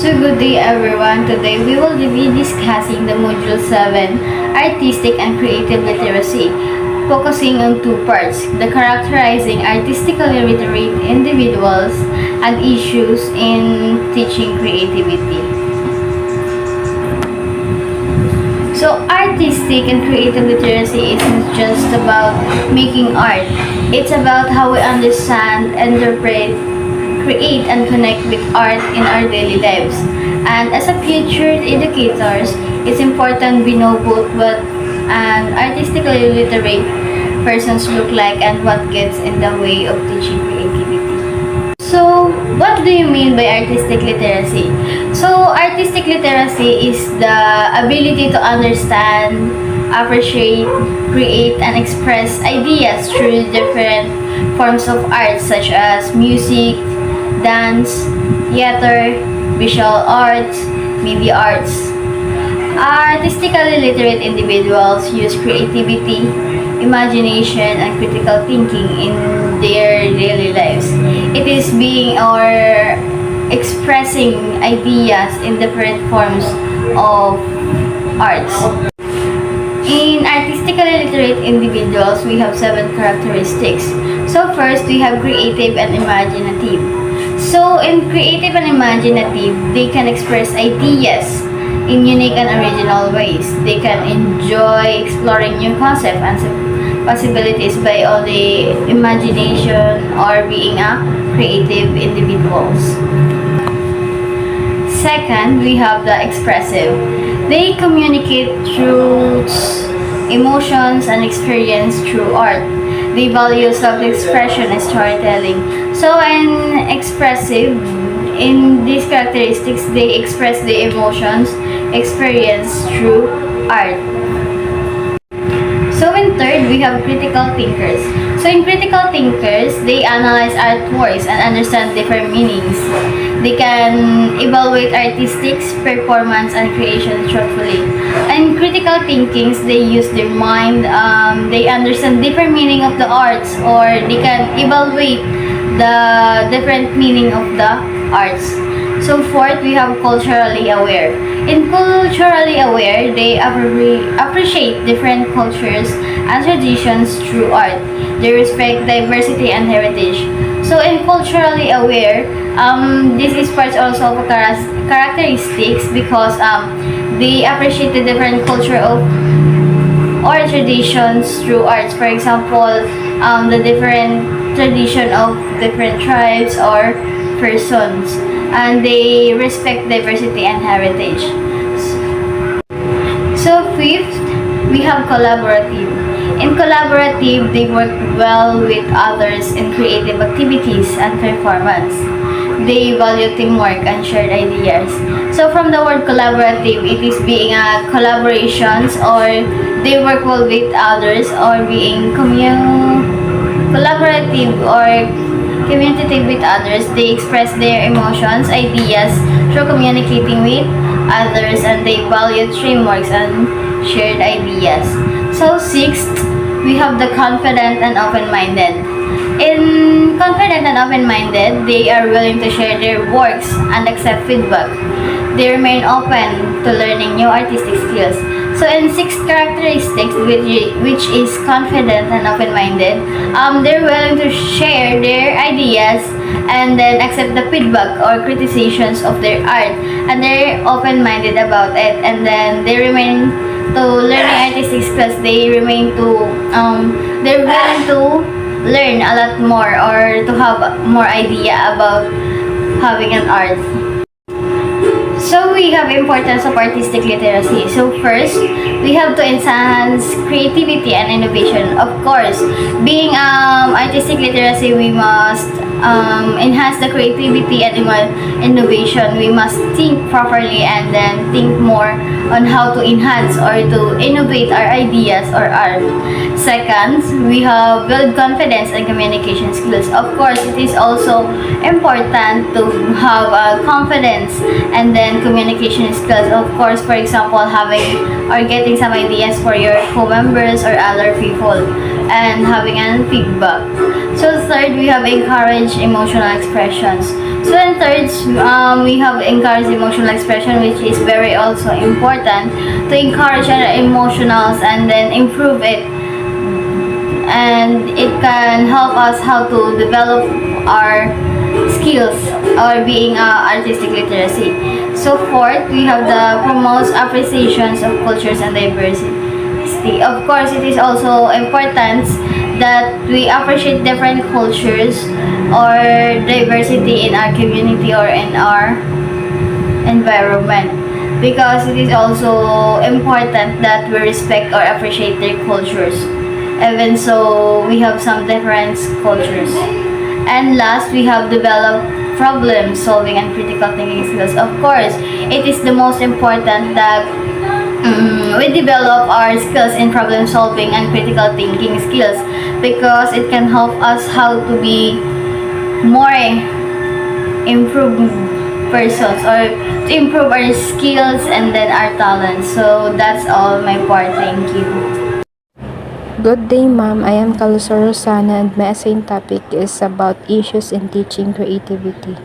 So good day everyone. Today we will be discussing the Module 7, Artistic and Creative Literacy, focusing on two parts, the characterizing artistically literate individuals and issues in teaching creativity. So artistic and creative literacy isn't just about making art. It's about how we understand, interpret, create, and connect with art in our daily lives. And as a future educators, it's important we know both what an artistically literate persons look like and what gets in the way of teaching creativity. So, what do you mean by artistic literacy? So, artistic literacy is the ability to understand, appreciate, create, and express ideas through different forms of art such as music, dance, theater, visual arts, media arts. Artistically literate individuals use creativity, imagination, and critical thinking in their daily lives. It is being or expressing ideas in different forms of arts. In artistically literate individuals, we have 7 characteristics. So first, we have creative and imaginative. So in creative and imaginative, they can express ideas in unique and original ways. They can enjoy exploring new concepts and possibilities by only imagination or being a creative individuals. Second, we have the expressive. They communicate truths, emotions, and experience through art. They value self-expression and storytelling. So, in expressive, in these characteristics, they express the emotions, experience through art. So, in third, we have critical thinkers. So, in critical thinkers, they analyze artworks and understand different meanings. They can evaluate artistic performance and creation truthfully. In critical thinkings, they use their mind. They understand different meaning of the arts, or they can evaluate the different meaning of the arts. So fourth, we have culturally aware. In culturally aware, they appreciate different cultures and traditions through art. They respect diversity and heritage. So in culturally aware, this is part also of characteristics because they appreciate the different culture of or traditions through arts. For example, the different tradition of different tribes or persons, and they respect diversity and heritage. So fifth, we have collaborative. In collaborative, they work well with others in creative activities and performance. They value teamwork and shared ideas. So from the word collaborative, it is being a collaborations, or they work well with others, or being collaborative or communicative with others. They express their emotions, ideas through communicating with others, and they value frameworks and shared ideas. So sixth, we have the confident and open-minded. In confident and open-minded, they are willing to share their works and accept feedback. They remain open to learning new artistic skills. So in sixth characteristics, which is confident and open-minded, they're willing to share their ideas and then accept the feedback or criticisms of their art, and they're open-minded about it, and then they remain to learning artistic skills. They remain to they're willing to learn a lot more or to have more idea about having an art. So we have importance of artistic literacy. So first, we have to enhance creativity and innovation. Of course, being artistic literacy, we must enhance the creativity and innovation. We must think properly and then think more on how to enhance or to innovate our ideas or art. Second, we have build confidence and communication skills. Of course, it is also important to have confidence and then communication skills. Of course, for example, having or getting some ideas for your co-members or other people. and having an feedback. So third, we have encourage emotional expressions. So in third, we have encourage emotional expression, which is very also important to encourage our emotionals and then improve it, and it can help us how to develop our skills or being artistic literacy. So fourth, we have the promotes appreciations of cultures and diversity. Of course, it is also important that we appreciate different cultures or diversity in our community or in our environment, because it is also important that we respect or appreciate their cultures, even so we have some different cultures. And last, we have developed problem solving and critical thinking skills. Of course, it is the most important that we develop our skills in problem solving and critical thinking skills, because it can help us how to be more improved persons or to improve our skills and then our talents. So that's all my part. Thank you. Good day, ma'am. I am Calusor Rosana, and my assigned topic is about issues in teaching creativity.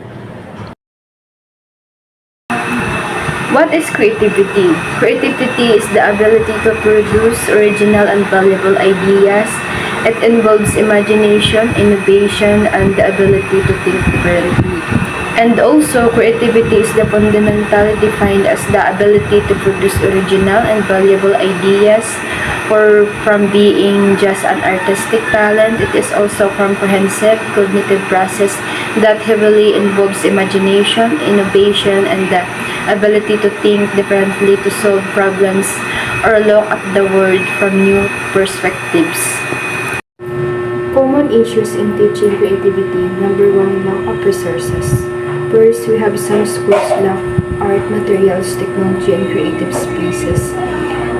What is creativity? Creativity is the ability to produce original and valuable ideas. It involves imagination, innovation, and the ability to think differently. And also, creativity is the fundamentally defined as the ability to produce original and valuable ideas. From being just an artistic talent, it is also a comprehensive cognitive process that heavily involves imagination, innovation, and the ability to think differently, to solve problems, or look at the world from new perspectives. Common issues in teaching creativity. Number 1, lack of resources. First, we have some schools lack art materials, technology, and creative spaces.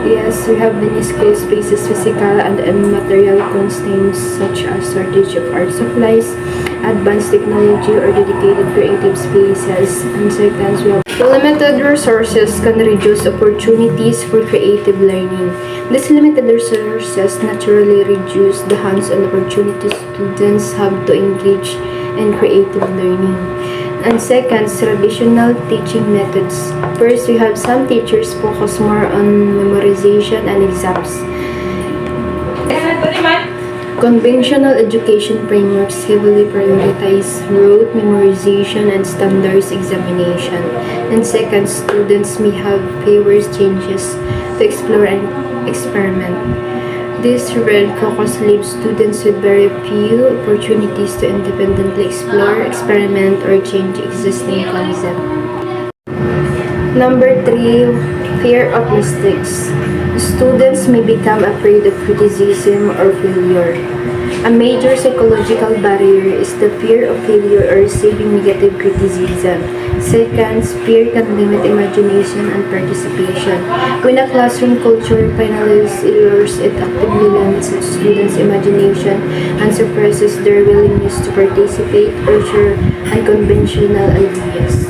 Yes, we have many school spaces, physical and immaterial constraints such as shortage of art supplies, advanced technology, or dedicated creative spaces. And second, we have limited resources can reduce opportunities for creative learning. These limited resources naturally reduce the hands-on opportunities students have to engage in creative learning. And second, traditional teaching methods. First, we have some teachers focus more on memorization and exams. Conventional education frameworks heavily prioritize rote memorization and standards examination. And second, students may have fewer chances to explore and experiment. This red focus leaves students with very few opportunities to independently explore, experiment, or change existing concepts. Number 3, fear of mistakes. Students may become afraid of criticism or failure. A major psychological barrier is the fear of failure or receiving negative criticism. Second, fear can limit imagination and participation. When a classroom culture penalizes errors, it actively limits students' imagination and suppresses their willingness to participate or share unconventional ideas.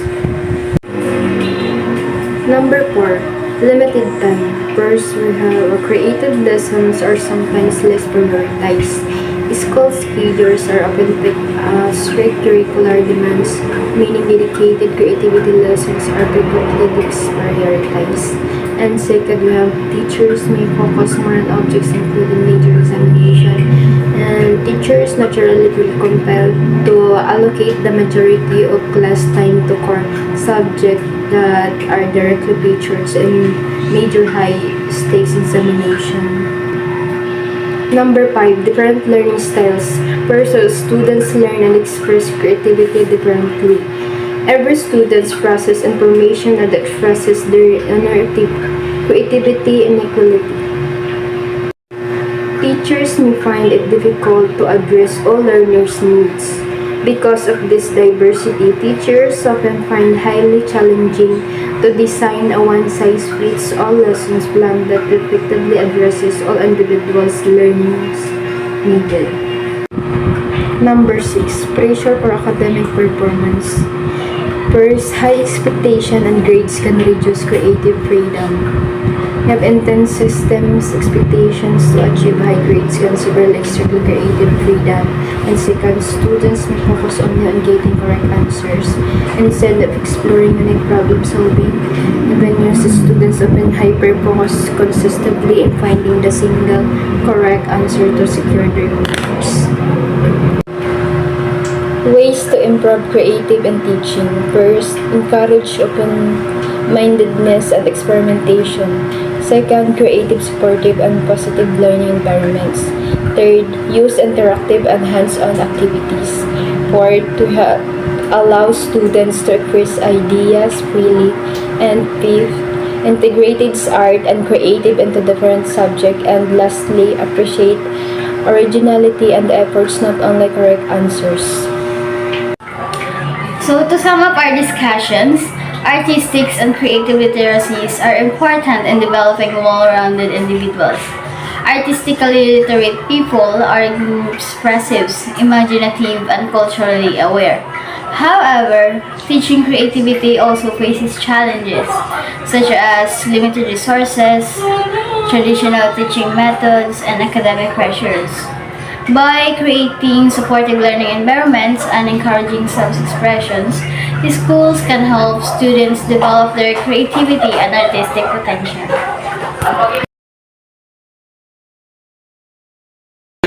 Number 4, limited time. First, we have creative lessons are sometimes less prioritized. School schedules are often strict curricular demands, meaning dedicated creativity lessons are frequently prioritized. And second, we have teachers may focus more on objects including major examination, and teachers naturally feel compelled to allocate the majority of class time to core subjects that are directly featured in major high-stakes examination. Number 5, different learning styles. First, students learn and express creativity differently. Every student processes information and expresses their narrative, creativity, and equality. Teachers may find it difficult to address all learners' needs. Because of this diversity, teachers often find highly challenging to design a one-size-fits-all lessons plan that effectively addresses all individuals' learnings needed. Number 6, pressure for academic performance. First, high expectation and grades can reduce creative freedom. We have intense systems, expectations to achieve high grades can severely restrict creative freedom. And second, students may focus only on getting correct answers instead of exploring unique problem solving. Avenues, students often hyper-focus consistently in finding the single correct answer to secure their goals. Ways to improve creative and teaching. First, encourage open-mindedness and experimentation. Second, creative, supportive, and positive learning environments. Third, use interactive and hands-on activities. Fourth, allow students to express ideas freely. And fifth, integrated art and creative into different subjects. And lastly, appreciate originality and efforts, not only correct answers. So to sum up our discussions, artistics and creative literacies are important in developing well-rounded individuals. Artistically literate people are expressive, imaginative, and culturally aware. However, teaching creativity also faces challenges, such as limited resources, traditional teaching methods, and academic pressures. By creating supportive learning environments and encouraging self-expressions, the schools can help students develop their creativity and artistic potential.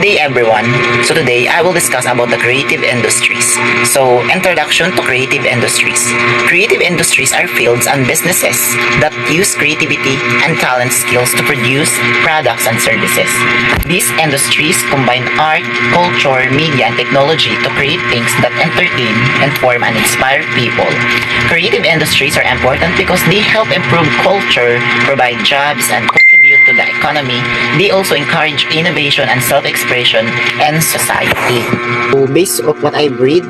Good day everyone. So today I will discuss about the creative industries. So introduction to creative industries. Creative industries are fields and businesses that use creativity and talent skills to produce products and services. These industries combine art, culture, media, and technology to create things that entertain, inform, and inspire people. Creative industries are important because they help improve culture, provide jobs, and contribute to the economy. They also encourage innovation and self-expression in society. So based on what I've read,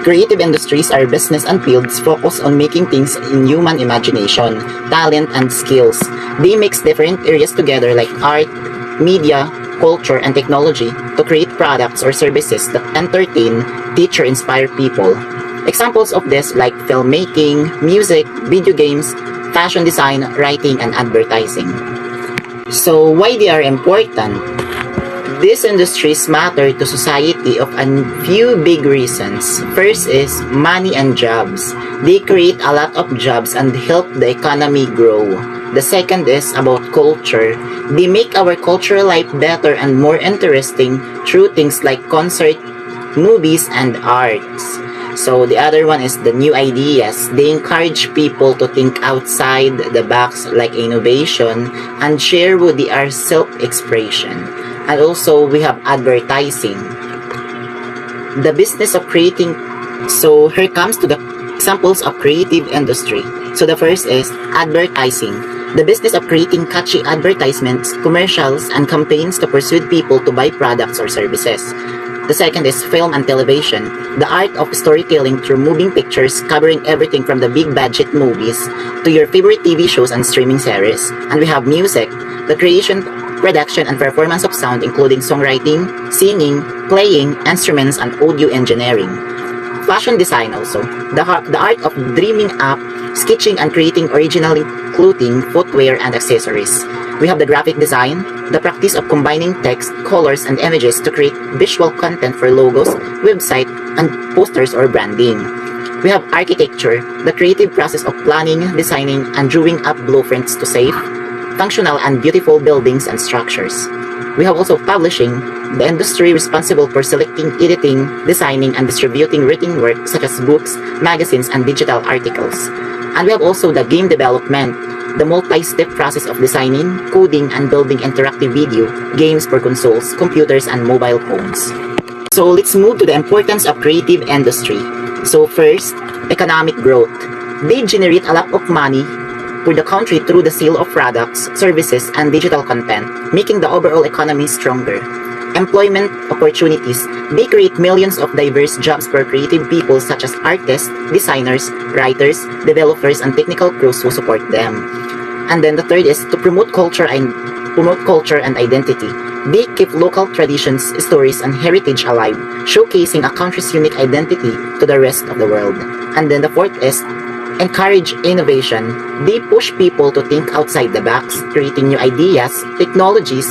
creative industries are business and fields focused on making things in human imagination, talent, and skills. They mix different areas together like art, media, culture, and technology to create products or services that entertain, teach, or inspire people. Examples of this like filmmaking, music, video games, fashion design, writing, and advertising. So why they are important? These industries matter to society of a few big reasons. First is money and jobs. They create a lot of jobs and help the economy grow. The second is about culture. They make our cultural life better and more interesting through things like concert, movies, and arts. So the other one is the new ideas. They encourage people to think outside the box like innovation and share with their self-expression. And also we have advertising. The business of creating. So here comes to the examples of creative industry. So the first is advertising. The business of creating catchy advertisements, commercials, and campaigns to persuade people to buy products or services. The second is film and television, the art of storytelling through moving pictures covering everything from the big budget movies to your favorite TV shows and streaming series. And we have music, the creation, production, and performance of sound including songwriting, singing, playing, instruments, and audio engineering. Fashion design also, the art of dreaming up, sketching, and creating original clothing, footwear, and accessories. We have the graphic design, the practice of combining text, colors, and images to create visual content for logos, website, and posters or branding. We have architecture, the creative process of planning, designing, and drawing up blueprints to safe, functional, and beautiful buildings and structures. We have also publishing, the industry responsible for selecting, editing, designing, and distributing written work such as books, magazines, and digital articles. And we have also the game development, the multi-step process of designing, coding, and building interactive video games for consoles, computers, and mobile phones. So let's move to the importance of creative industry. So first, economic growth. They generate a lot of money for the country through the sale of products, services, and digital content, making the overall economy stronger. Employment opportunities. They create millions of diverse jobs for creative people such as artists, designers, writers, developers, and technical crews who support them. And then the third is to promote culture and identity. They keep local traditions, stories, and heritage alive, showcasing a country's unique identity to the rest of the world. And then the fourth is encourage innovation. They push people to think outside the box, creating new ideas, technologies,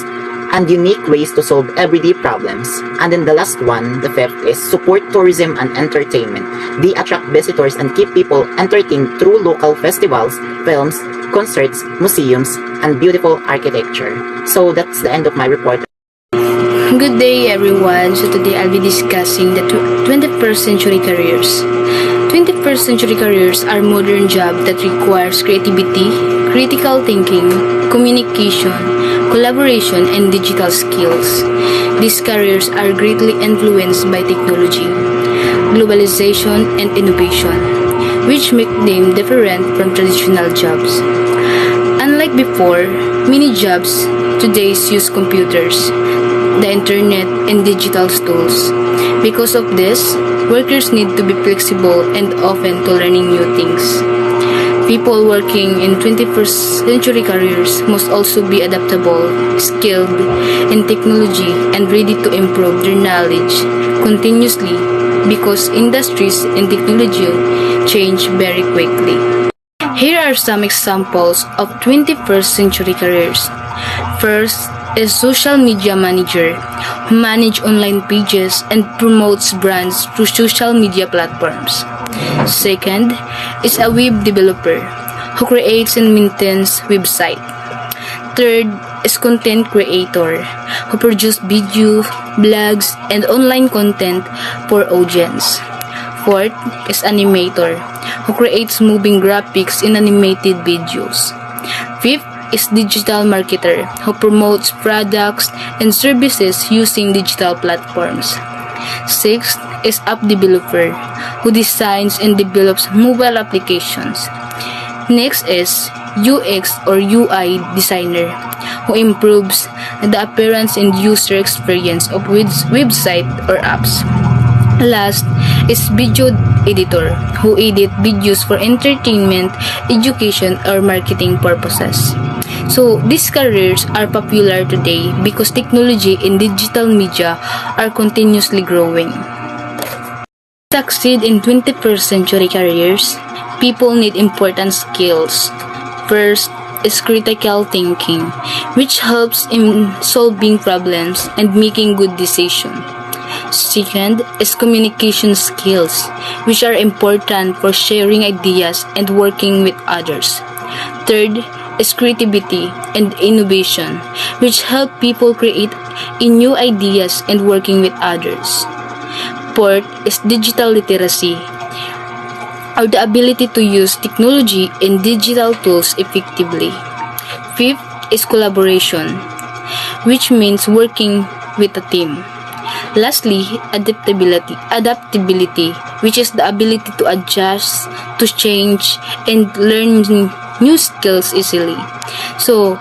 and unique ways to solve everyday problems. And then the last one, the fifth, is support tourism and entertainment. They attract visitors and keep people entertained through local festivals, films, concerts, museums, and beautiful architecture. So that's the end of my report. Good day everyone. So today I'll be discussing the 21st century careers. 21st century careers are modern jobs that requires creativity, critical thinking, communication, collaboration, and digital skills. These careers are greatly influenced by technology, globalization, and innovation, which make them different from traditional jobs. Unlike before, many jobs today use computers, the internet, and digital tools. Because of this, workers need to be flexible and open to learning new things. People working in 21st century careers must also be adaptable, skilled in technology, and ready to improve their knowledge continuously because industries and technology change very quickly. Here are some examples of 21st century careers. First is social media manager, who manage online pages and promotes brands through social media platforms. Second is a web developer, who creates and maintains website. Third is content creator, who produce video, blogs, and online content for audience. Fourth is animator, who creates moving graphics in animated videos. Fifth is digital marketer, who promotes products and services using digital platforms. Sixth is app developer, who designs and develops mobile applications. Next is UX or UI designer, who improves the appearance and user experience of website or apps. Last is video editor, who edit videos for entertainment, education, or marketing purposes. So, these careers are popular today because technology and digital media are continuously growing. To succeed in 21st century careers, people need important skills. First is critical thinking, which helps in solving problems and making good decisions. Second is communication skills, which are important for sharing ideas and working with others. Third is creativity and innovation, which help people create new ideas and working with others. Fourth is digital literacy, or the ability to use technology and digital tools effectively. Fifth is collaboration, which means working with a team. Lastly, adaptability, which is the ability to adjust, to change, and learn new skills easily. So,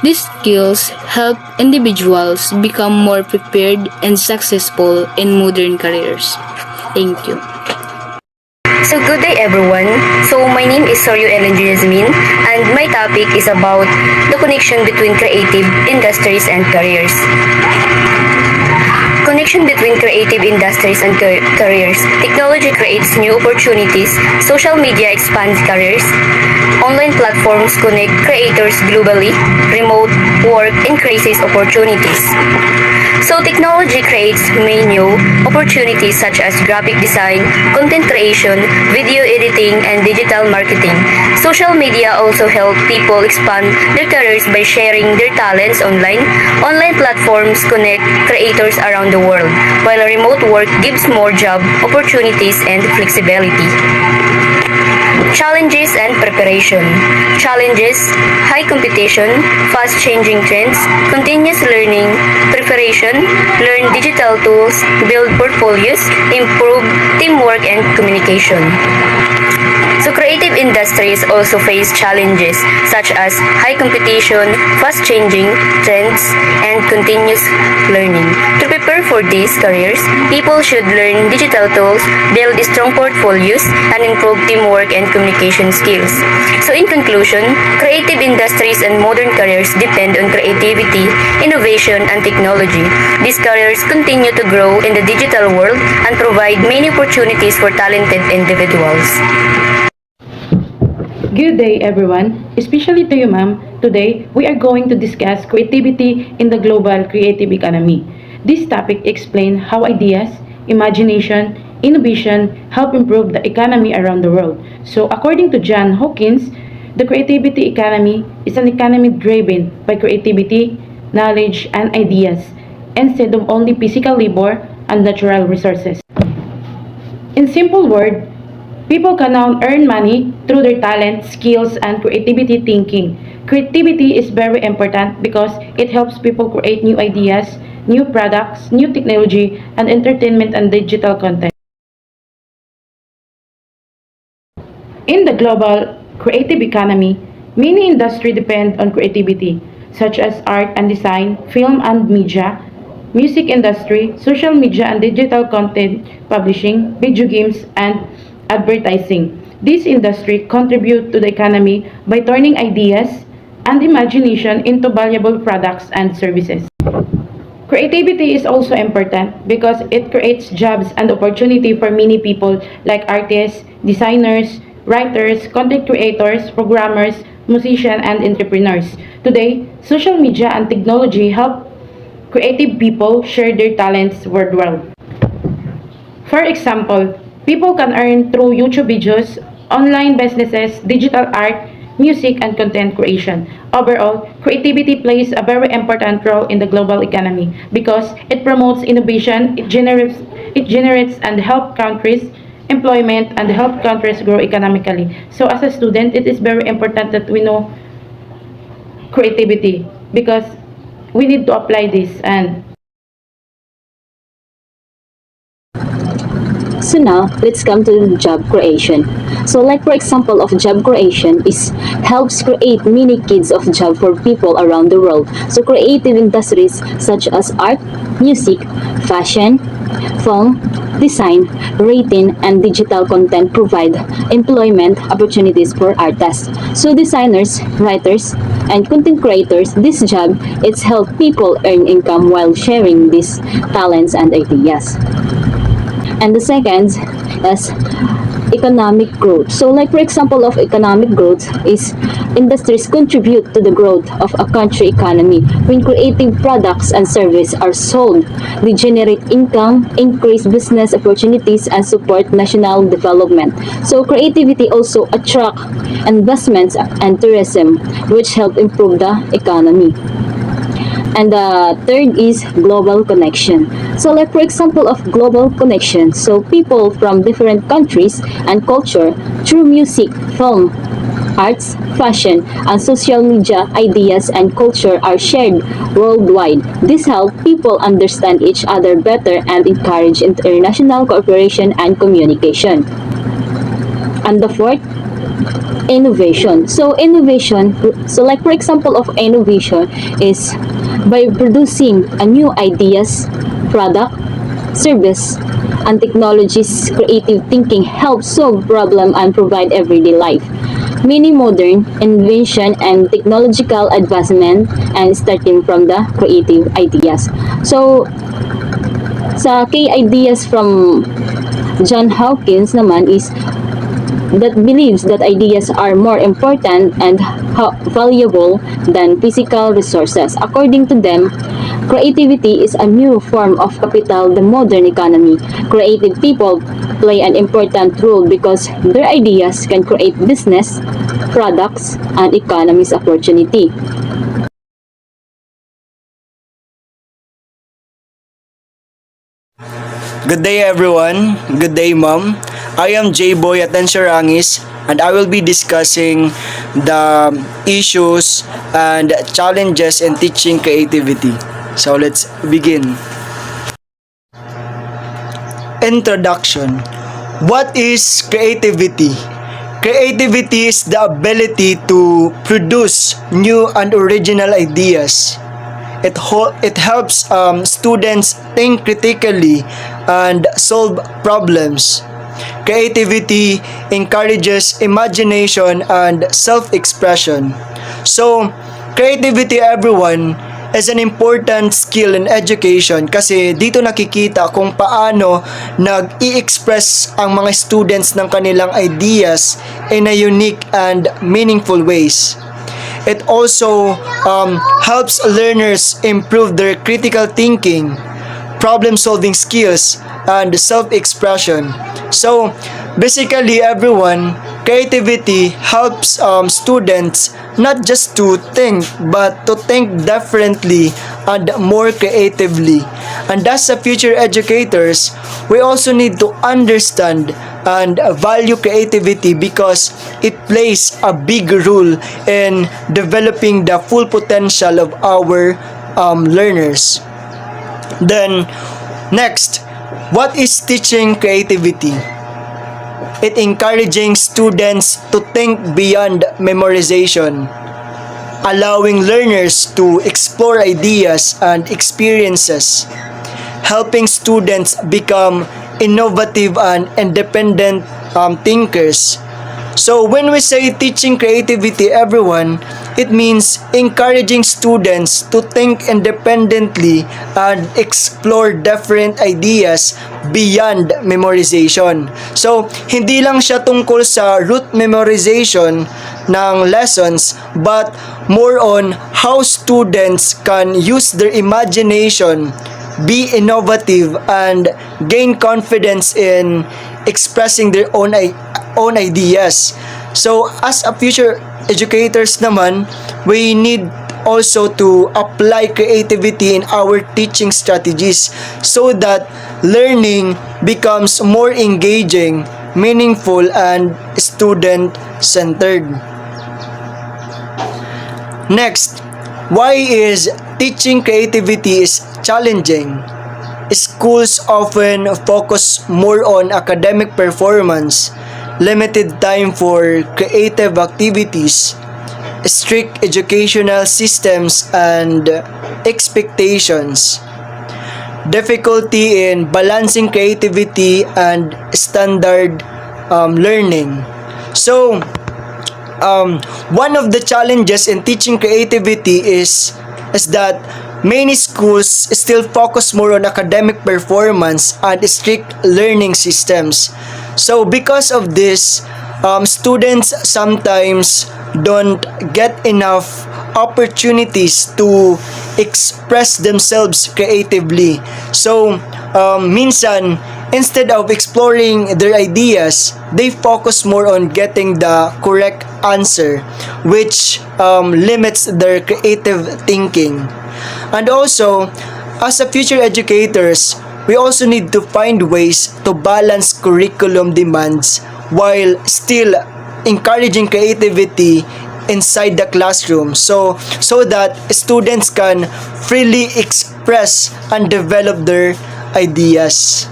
these skills help individuals become more prepared and successful in modern careers. Thank you. So good day everyone. So my name is Soryo Ellen Jasmine and my topic is about the connection between creative industries and careers. Connection between creative industries and careers. Technology creates new opportunities. Social media expands careers. Online platforms connect creators globally. Remote work increases opportunities. So technology creates many new opportunities such as graphic design, content creation, video editing, and digital marketing. Social media also help people expand their careers by sharing their talents online. Online platforms connect creators around the world, while remote work gives more job opportunities and flexibility. Challenges and preparation. Challenges: high competition, fast-changing trends, continuous learning. Preparation: learn digital tools, build portfolios, improve teamwork and communication. So creative industries also face challenges such as high competition, fast-changing trends, and continuous learning. To prepare for these careers, people should learn digital tools, build strong portfolios, and improve teamwork and communication skills. So in conclusion, creative industries and modern careers depend on creativity, innovation, and technology. These careers continue to grow in the digital world and provide many opportunities for talented individuals. Good day, everyone, especially to you, ma'am. Today, we are going to discuss creativity in the global creative economy. This topic explains how ideas, imagination, innovation help improve the economy around the world. So, according to John Hawkins, the creativity economy is an economy driven by creativity, knowledge, and ideas, instead of only physical labor and natural resources. In simple words, people can now earn money through their talent, skills, and creativity thinking. Creativity is very important because it helps people create new ideas, new products, new technology, and entertainment and digital content. In the global creative economy, many industries depend on creativity, such as art and design, film and media, music industry, social media and digital content publishing, video games, and advertising. These industries contribute to the economy by turning ideas and imagination into valuable products and services. Creativity is also important because it creates jobs and opportunity for many people like artists, designers, writers, content creators, programmers, musicians, and entrepreneurs. Today, social media and technology help creative people share their talents worldwide. For example, people can earn through YouTube videos, online businesses, digital art, music, and content creation. Overall, creativity plays a very important role in the global economy because it promotes innovation, it generates and help countries employment and help countries grow economically. So as a student, it is very important that we know creativity because we need to apply this and So now, let's come to job creation. So like for example of job creation is helps create many kinds of job for people around the world. So creative industries such as art, music, fashion, film, design, writing, and digital content provide employment opportunities for artists. So designers, writers, and content creators, this job it's help people earn income while sharing these talents and ideas. And the second is economic growth. So like for example of economic growth is industries contribute to the growth of a country economy. When creative products and services are sold, they generate income, increase business opportunities, and support national development. So creativity also attract investments and tourism, which help improve the economy. And the third is global connection. So like for example of global connection, so people from different countries and culture through music, film, arts, fashion, and social media ideas and culture are shared worldwide. This helps people understand each other better and encourage international cooperation and communication. And the fourth, innovation. So like for example of innovation is by producing a new ideas, product, service, and technologies. Creative thinking helps solve problem and provide everyday life. Many modern invention and technological advancement and starting from the creative ideas. So sa key ideas from John Hawkins naman is that believes that ideas are more important and valuable than physical resources. According to them, creativity is a new form of capital in the modern economy. Creative people play an important role because their ideas can create business, products, and economy's opportunity. Good day everyone. Good day mom. I am J-Boy Atensiorangis and I will be discussing the issues and challenges in teaching creativity. So let's begin. Introduction. What is creativity? Creativity is the ability to produce new and original ideas. It helps students think critically and solve problems. Creativity encourages imagination and self-expression. So, creativity everyone is an important skill in education kasi dito nakikita kung paano nag-i-express ang mga students ng kanilang ideas in a unique and meaningful ways. It also helps learners improve their critical thinking, problem-solving skills, and self-expression. So, basically everyone, creativity helps students not just to think but to think differently and more creatively. And as a future educators, we also need to understand and value creativity because it plays a big role in developing the full potential of our learners. Then, next, what is teaching creativity? It encouraging students to think beyond memorization, allowing learners to explore ideas and experiences, helping students become innovative and independent thinkers. So when we say teaching creativity, everyone, it means encouraging students to think independently and explore different ideas beyond memorization. So, hindi lang siya tungkol sa rote memorization ng lessons, but more on how students can use their imagination, be innovative, and gain confidence in expressing their own ideas. So, as a future educators naman, we need also to apply creativity in our teaching strategies so that learning becomes more engaging, meaningful, and student-centered. Next, why is teaching creativity is challenging? Schools often focus more on academic performance, limited time for creative activities, strict educational systems, and expectations. Difficulty in balancing creativity and standard learning. So, one of the challenges in teaching creativity is that many schools still focus more on academic performance and strict learning systems. So because of this, students sometimes don't get enough opportunities to express themselves creatively. So minsan, instead of exploring their ideas, they focus more on getting the correct answer, which limits their creative thinking. And also, as a future educators, we also need to find ways to balance curriculum demands while still encouraging creativity inside the classroom so that students can freely express and develop their ideas.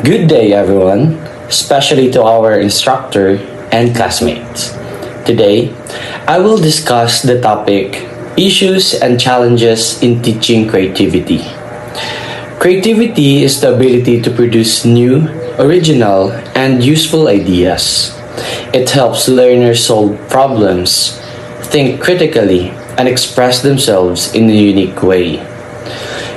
Good day, everyone, especially to our instructor and classmates. Today, I will discuss the topic Issues and Challenges in Teaching Creativity. Creativity is the ability to produce new, original, and useful ideas. It helps learners solve problems, think critically, and express themselves in a unique way.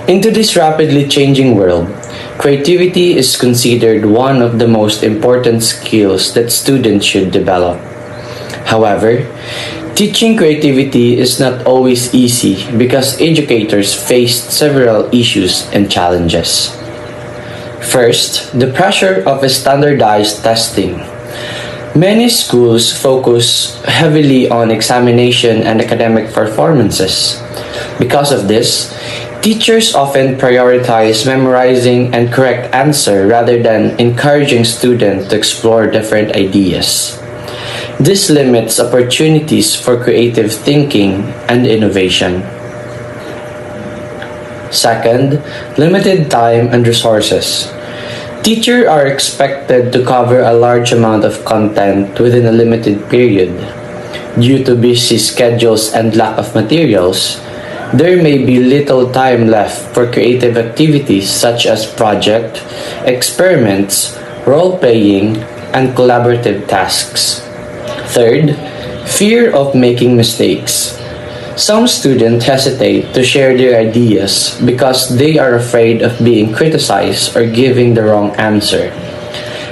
In today's rapidly changing world, creativity is considered one of the most important skills that students should develop. However, teaching creativity is not always easy because educators face several issues and challenges. First, the pressure of a standardized testing. Many schools focus heavily on examination and academic performances. Because of this, teachers often prioritize memorizing and correct answer rather than encouraging students to explore different ideas. This limits opportunities for creative thinking and innovation. Second, limited time and resources. Teachers are expected to cover a large amount of content within a limited period. Due to busy schedules and lack of materials, there may be little time left for creative activities such as project, experiments, role-playing, and collaborative tasks. Third, Fear of making mistakes. Some students hesitate to share their ideas because they are afraid of being criticized or giving the wrong answer.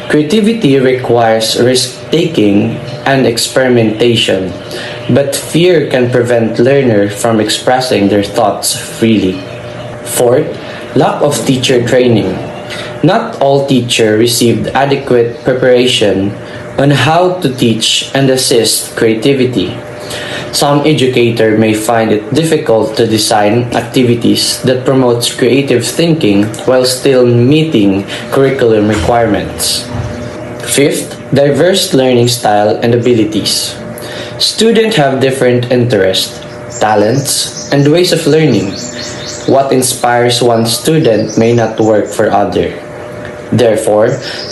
Creativity requires risk-taking and experimentation, but fear can prevent learners from expressing their thoughts freely. Fourth, lack of teacher training. Not all teachers received adequate preparation on how to teach and assist creativity. Some educators may find it difficult to design activities that promotes creative thinking while still meeting curriculum requirements. Fifth, diverse learning style and abilities. Students have different interests, talents, and ways of learning. What inspires one student may not work for other. Therefore,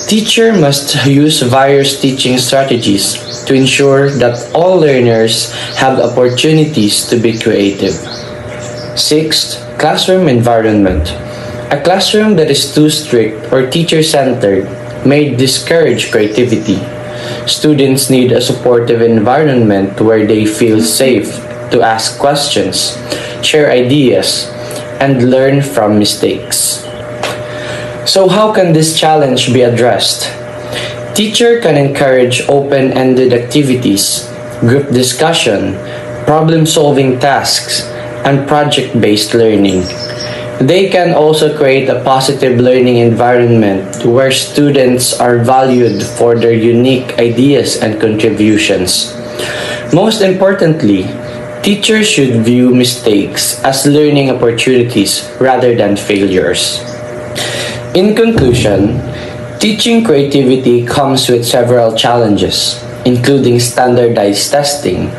teacher must use various teaching strategies to ensure that all learners have opportunities to be creative. Sixth, classroom environment. A classroom that is too strict or teacher-centered may discourage creativity. Students need a supportive environment where they feel safe to ask questions, share ideas, and learn from mistakes. So how can this challenge be addressed? Teacher can encourage open-ended activities, group discussion, problem-solving tasks, and project-based learning. They can also create a positive learning environment where students are valued for their unique ideas and contributions. Most importantly, teachers should view mistakes as learning opportunities rather than failures. In conclusion, teaching creativity comes with several challenges, including standardized testing,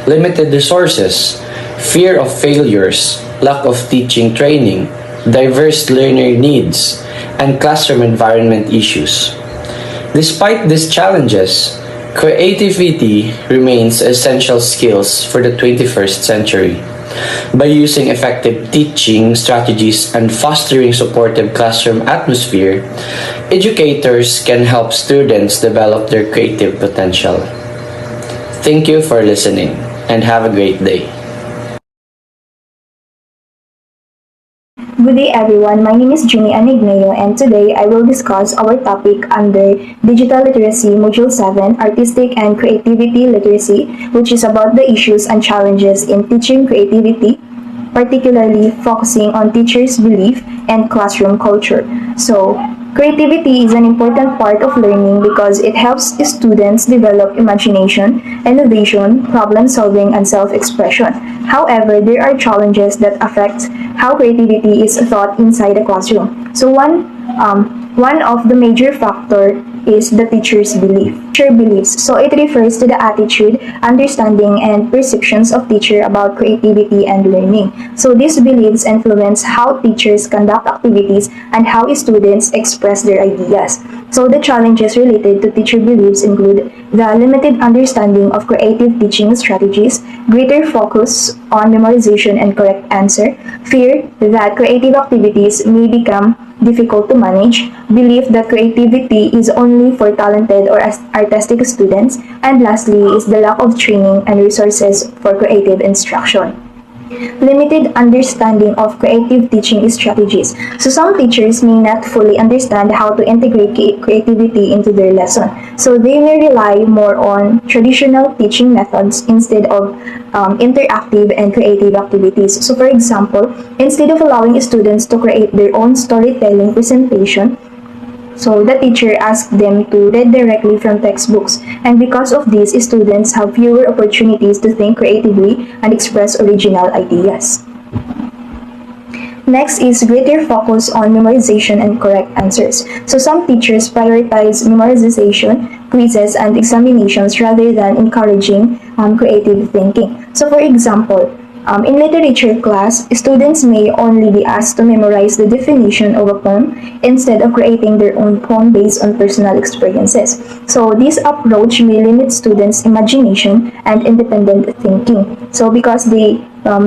limited resources, fear of failures, lack of teaching training, diverse learner needs, and classroom environment issues. Despite these challenges, creativity remains essential skills for the 21st century. By using effective teaching strategies and fostering supportive classroom atmosphere, educators can help students develop their creative potential. Thank you for listening and have a great day. Good day everyone, my name is Jimmy Anigneo and today I will discuss our topic under Digital Literacy Module 7, Artistic and Creativity Literacy, which is about the issues and challenges in teaching creativity, particularly focusing on teachers' belief and classroom culture. So, creativity is an important part of learning because it helps students develop imagination, innovation, problem solving, and self-expression. However, there are challenges that affect how creativity is taught inside the classroom. So one of the major factors is the teacher's belief. Teacher beliefs. So it refers to the attitude, understanding, and perceptions of teacher about creativity and learning. So these beliefs influence how teachers conduct activities and how students express their ideas. So the challenges related to teacher beliefs include the limited understanding of creative teaching strategies, greater focus on memorization and correct answer, fear that creative activities may become difficult to manage, belief that creativity is only for talented or artistic students, and lastly is the lack of training and resources for creative instruction. Limited understanding of creative teaching strategies. So some teachers may not fully understand how to integrate creativity into their lesson. So they may rely more on traditional teaching methods instead of interactive and creative activities. So for example, instead of allowing students to create their own storytelling presentation, so the teacher asked them to read directly from textbooks, and because of this, students have fewer opportunities to think creatively and express original ideas. Next is greater focus on memorization and correct answers. So some teachers prioritize memorization, quizzes, and examinations rather than encouraging creative thinking. So for example, in literature class, students may only be asked to memorize the definition of a poem instead of creating their own poem based on personal experiences. So this approach may limit students' imagination and independent thinking. So because they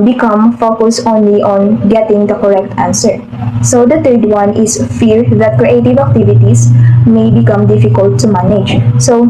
become focused only on getting the correct answer. So the third one is fear that creative activities may become difficult to manage. So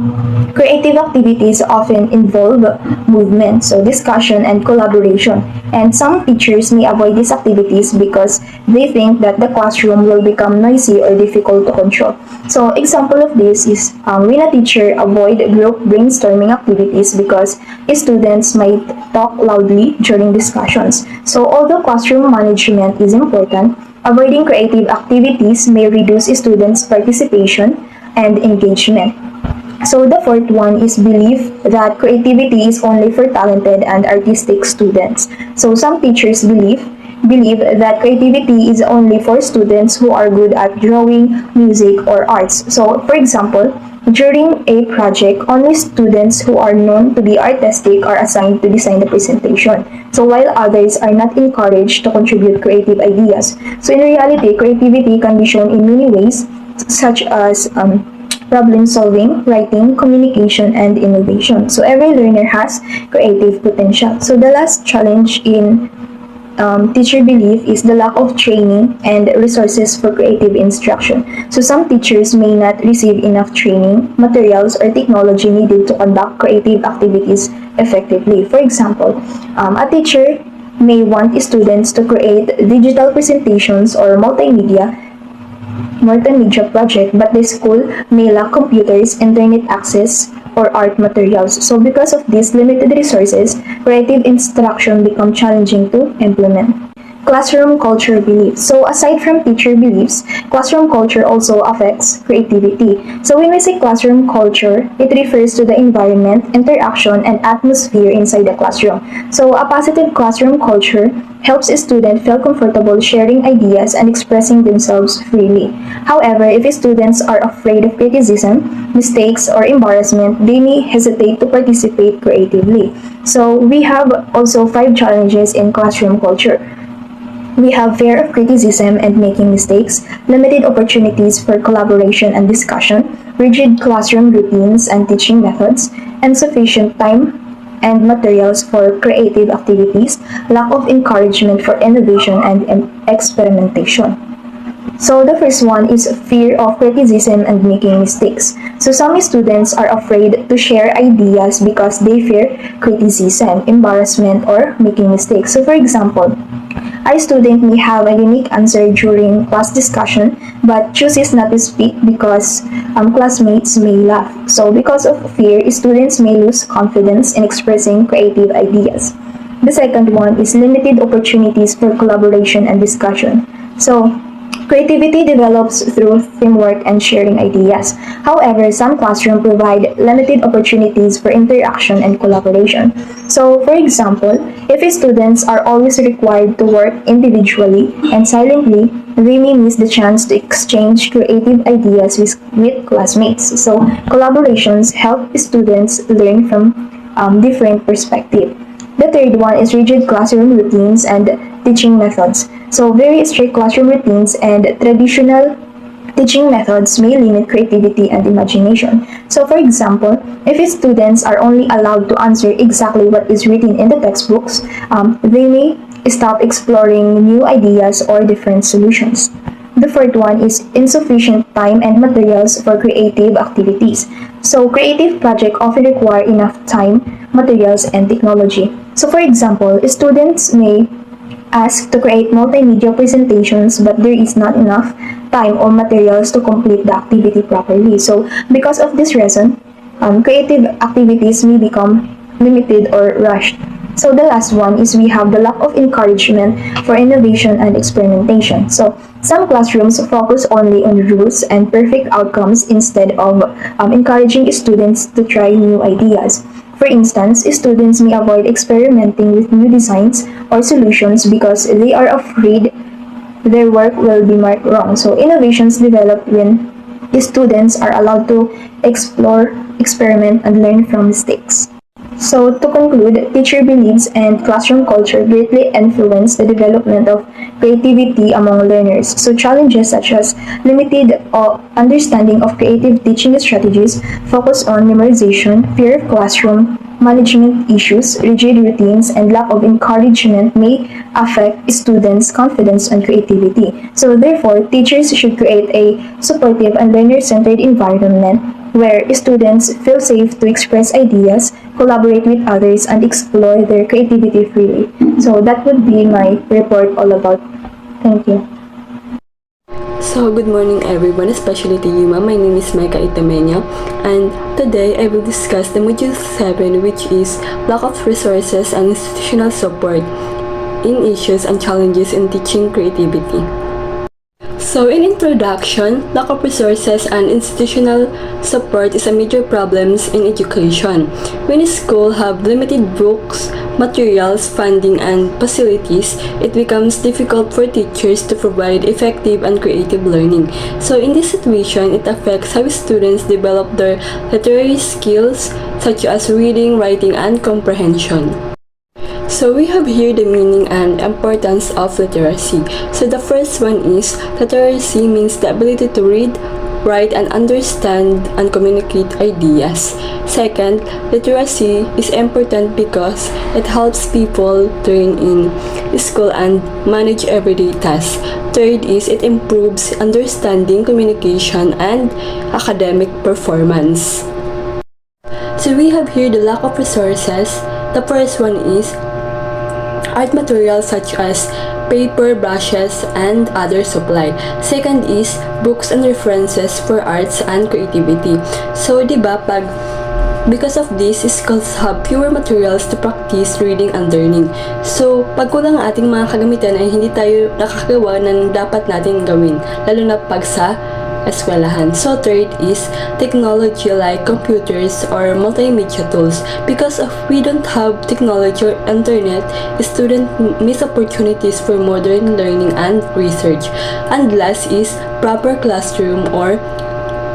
creative activities often involve movement, so discussion and collaboration. And some teachers may avoid these activities because they think that the classroom will become noisy or difficult to control. So example of this is when a teacher avoid group brainstorming activities because students might talk loudly during discussions. So although classroom management is important, avoiding creative activities may reduce students' participation and engagement. So the fourth one is belief that creativity is only for talented and artistic students. So some teachers believe that creativity is only for students who are good at drawing, music, or arts. So for example, during a project, only students who are known to be artistic are assigned to design the presentation. So while others are not encouraged to contribute creative ideas. So in reality, creativity can be shown in many ways, such as problem solving, writing, communication, and innovation. So every learner has creative potential. So the last challenge in teacher belief is the lack of training and resources for creative instruction. So some teachers may not receive enough training, materials, or technology needed to conduct creative activities effectively. For example, a teacher may want students to create digital presentations or multimedia project, but the school may lack computers, internet access, or art materials. So because of these limited resources, creative instruction becomes challenging to implement. Classroom culture beliefs. So aside from teacher beliefs, classroom culture also affects creativity. So when we say classroom culture, it refers to the environment, interaction, and atmosphere inside the classroom. So a positive classroom culture helps a student feel comfortable sharing ideas and expressing themselves freely. However, if students are afraid of criticism, mistakes, or embarrassment, they may hesitate to participate creatively. So we have also 5 challenges in classroom culture. We have fear of criticism and making mistakes, limited opportunities for collaboration and discussion, rigid classroom routines and teaching methods, insufficient time and materials for creative activities, lack of encouragement for innovation and experimentation. So the first one is fear of criticism and making mistakes. So some students are afraid to share ideas because they fear criticism, embarrassment, or making mistakes. So for example, a student may have a unique answer during class discussion but chooses not to speak because classmates may laugh. So because of fear, students may lose confidence in expressing creative ideas. The second one is limited opportunities for collaboration and discussion. So creativity develops through teamwork and sharing ideas. However, some classrooms provide limited opportunities for interaction and collaboration. So, for example, if students are always required to work individually and silently, they may miss the chance to exchange creative ideas with classmates. So, collaborations help students learn from different perspectives. The third one is rigid classroom routines and teaching methods. So very strict classroom routines and traditional teaching methods may limit creativity and imagination. So for example, if students are only allowed to answer exactly what is written in the textbooks, they may stop exploring new ideas or different solutions. The fourth one is insufficient time and materials for creative activities. So creative projects often require enough time, materials, and technology. So for example, students may ask to create multimedia presentations but there is not enough time or materials to complete the activity properly. So because of this reason, creative activities may become limited or rushed. So the last one is we have the lack of encouragement for innovation and experimentation. So some classrooms focus only on rules and perfect outcomes instead of encouraging students to try new ideas. For instance, students may avoid experimenting with new designs or solutions because they are afraid their work will be marked wrong. So innovations develop when students are allowed to explore, experiment, and learn from mistakes. So to conclude, teacher beliefs and classroom culture greatly influence the development of creativity among learners. So challenges such as limited understanding of creative teaching strategies, focus on memorization, fear of classroom management issues, rigid routines, and lack of encouragement may affect students' confidence and creativity. So therefore, teachers should create a supportive and learner-centered environment where students feel safe to express ideas, collaborate with others, and explore their creativity freely. So that would be my report all about. Thank you. So, good morning everyone, especially to you, ma'am. My name is Micah Itamenya, and today I will discuss the Module 7, which is lack of resources and institutional support in issues and challenges in teaching creativity. So, in introduction, lack of resources and institutional support is a major problem in education. When schools have limited books, materials, funding, and facilities, it becomes difficult for teachers to provide effective and creative learning. So, in this situation, it affects how students develop their literary skills, such as reading, writing, and comprehension. So we have here the meaning and importance of literacy. So the first one is literacy means the ability to read, write, and understand and communicate ideas. Second, literacy is important because it helps people learn in school and manage everyday tasks. Third is it improves understanding, communication, and academic performance. So we have here the lack of resources. The first one is art materials such as paper, brushes, and other supply. Second is books and references for arts and creativity. So, diba, because of this, schools have fewer materials to practice reading and learning. So, pag kulang ang ating mga kagamitan ay hindi tayo nakakagawa ng dapat natin gawin, lalo na pag sa eskwelahan. So third is technology like computers or multimedia tools. Because of we don't have technology or internet, students miss opportunities for modern learning and research. And last is proper classroom or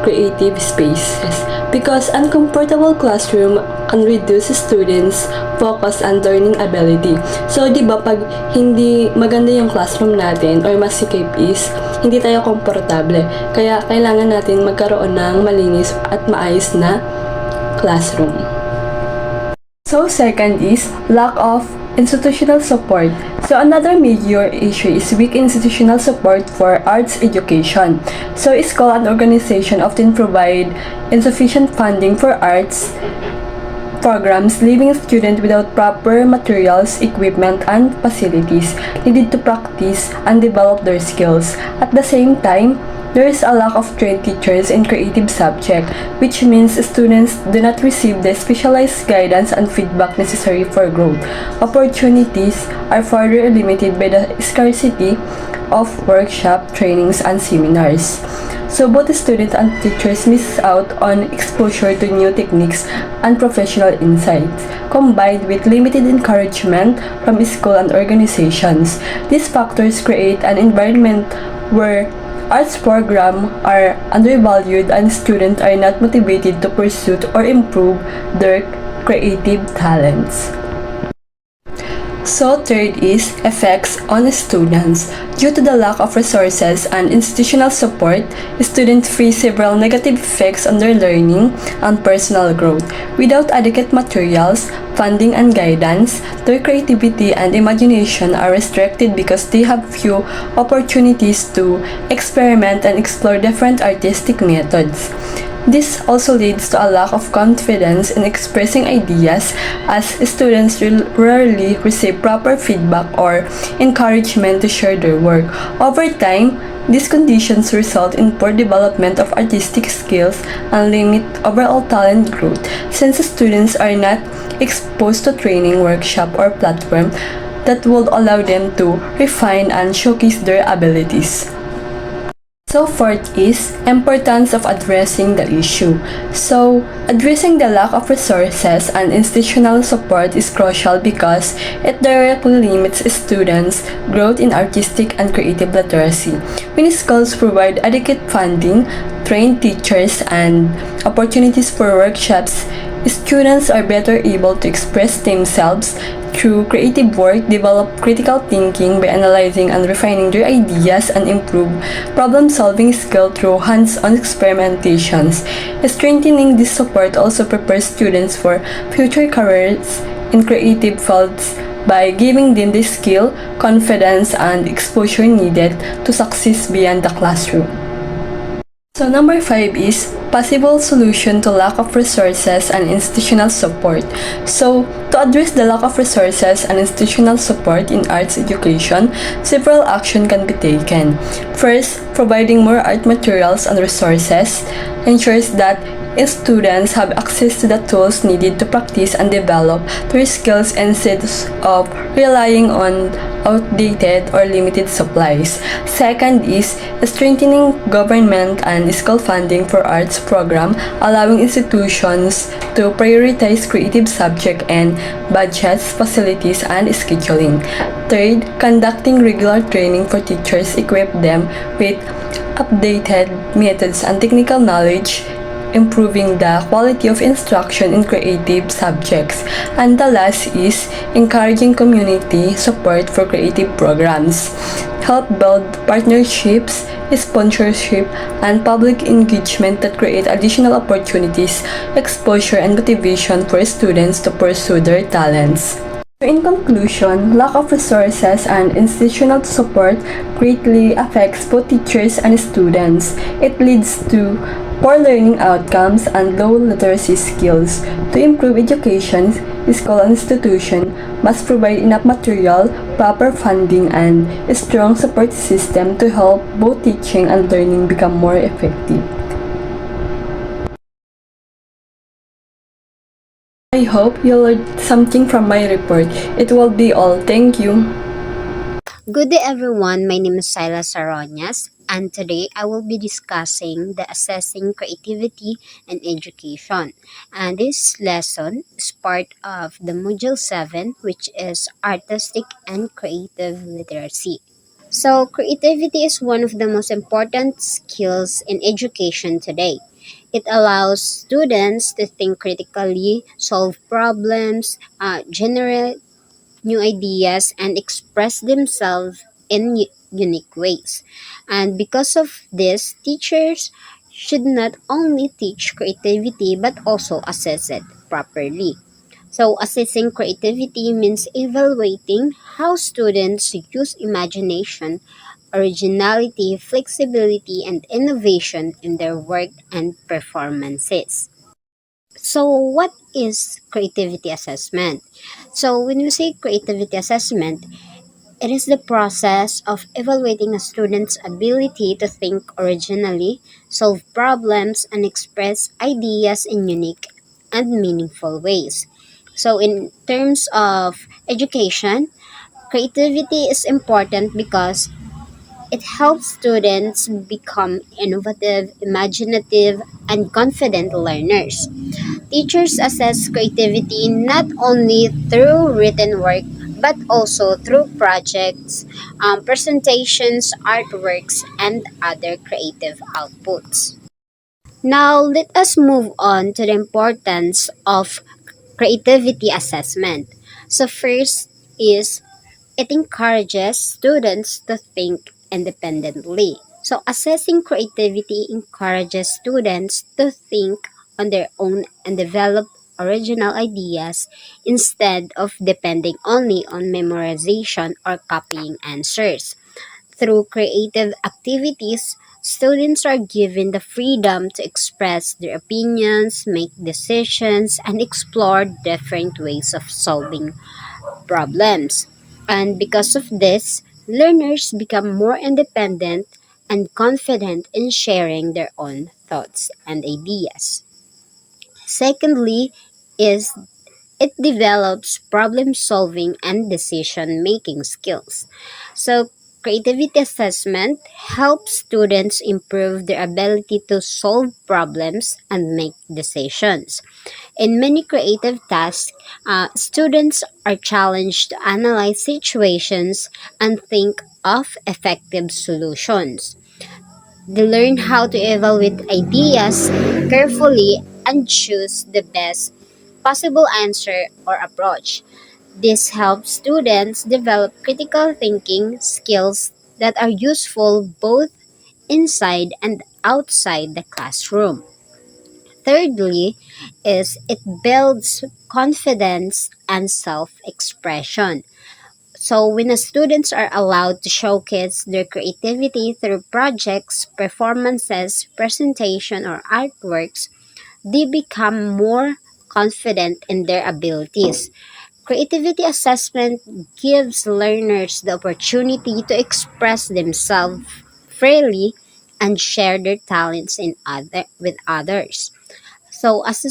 creative spaces. Because uncomfortable classroom can reduce students' focus and learning ability. So, di ba, pag hindi maganda yung classroom natin or masikip is, hindi tayo komportable. Kaya, kailangan natin magkaroon ng malinis at maayos na classroom. So, second is lack of institutional support. So, another major issue is weak institutional support for arts education. So, school and organization often provide insufficient funding for arts programs, leaving students without proper materials, equipment, and facilities needed to practice and develop their skills. At the same time, there is a lack of trained teachers in creative subject, which means students do not receive the specialized guidance and feedback necessary for growth. Opportunities are further limited by the scarcity of workshop, trainings, and seminars. So both students and teachers miss out on exposure to new techniques and professional insights, combined with limited encouragement from school and organizations. These factors create an environment where arts programs are undervalued and students are not motivated to pursue or improve their creative talents. So third is effects on students. Due to the lack of resources and institutional support, students face several negative effects on their learning and personal growth. Without adequate materials, funding, and guidance, their creativity and imagination are restricted because they have few opportunities to experiment and explore different artistic methods. This also leads to a lack of confidence in expressing ideas as students rarely receive proper feedback or encouragement to share their work. Over time, these conditions result in poor development of artistic skills and limit overall talent growth since students are not exposed to training, workshop, or platform that would allow them to refine and showcase their abilities. So fourth is importance of addressing the issue. So addressing the lack of resources and institutional support is crucial because it directly limits students' growth in artistic and creative literacy. When schools provide adequate funding, trained teachers, and opportunities for workshops, Students are better able to express themselves through creative work, develop critical thinking by analyzing and refining their ideas, and improve problem-solving skill through hands-on experimentations. Strengthening this support also prepares students for future careers in creative fields by giving them the skill, confidence, and exposure needed to succeed beyond the classroom. So number 5 is possible solution to lack of resources and institutional support. So to address the lack of resources and institutional support in arts education, several actions can be taken. First, providing more art materials and resources ensures that students have access to the tools needed to practice and develop their skills instead of relying on outdated or limited supplies. Second is strengthening government and school funding for arts program, allowing institutions to prioritize creative subject and budgets, facilities, and scheduling. Third, conducting regular training for teachers, equip them with updated methods and technical knowledge, improving the quality of instruction in creative subjects. And the last is encouraging community support for creative programs. Help build partnerships, sponsorship, and public engagement that create additional opportunities, exposure, and motivation for students to pursue their talents. In conclusion, lack of resources and institutional support greatly affects both teachers and students. It leads to poor learning outcomes and low literacy skills. To improve education, school and institution must provide enough material, proper funding, and a strong support system to help both teaching and learning become more effective. I hope you learned something from my report. It will be all. Thank you. Good day everyone, my name is Silas Saronias and today I will be discussing the assessing creativity and education. And this lesson is part of the Module 7 which is Artistic and Creative Literacy. So creativity is one of the most important skills in education today. It allows students to think critically, solve problems, generate new ideas, and express themselves in unique ways. And because of this, teachers should not only teach creativity but also assess it properly. So, assessing creativity means evaluating how students use imagination, originality, flexibility, and innovation in their work and performances. So, what is creativity assessment? So, when we say creativity assessment, it is the process of evaluating a student's ability to think originally, solve problems, and express ideas in unique and meaningful ways. So, in terms of education, creativity is important because it helps students become innovative, imaginative, and confident learners. Teachers assess creativity not only through written work but also through projects, presentations, artworks, and other creative outputs. Now, let us move on to the importance of creativity assessment. So, first is it encourages students to think independently. So, assessing creativity encourages students to think on their own and develop original ideas instead of depending only on memorization or copying answers. Through creative activities, students are given the freedom to express their opinions, make decisions, and explore different ways of solving problems. And because of this, learners become more independent and confident in sharing their own thoughts and ideas. Secondly, is it develops problem solving and decision making skills. So, creativity assessment helps students improve their ability to solve problems and make decisions. In many creative tasks, students are challenged to analyze situations and think of effective solutions. They learn how to evaluate ideas carefully and choose the best possible answer or approach. This helps students develop critical thinking skills that are useful both inside and outside the classroom. Thirdly, is it builds confidence and self-expression. So when the students are allowed to showcase their creativity through projects, performances, presentation, or artworks, they become more confident in their abilities. Creativity assessment gives learners the opportunity to express themselves freely and share their talents with others. So as the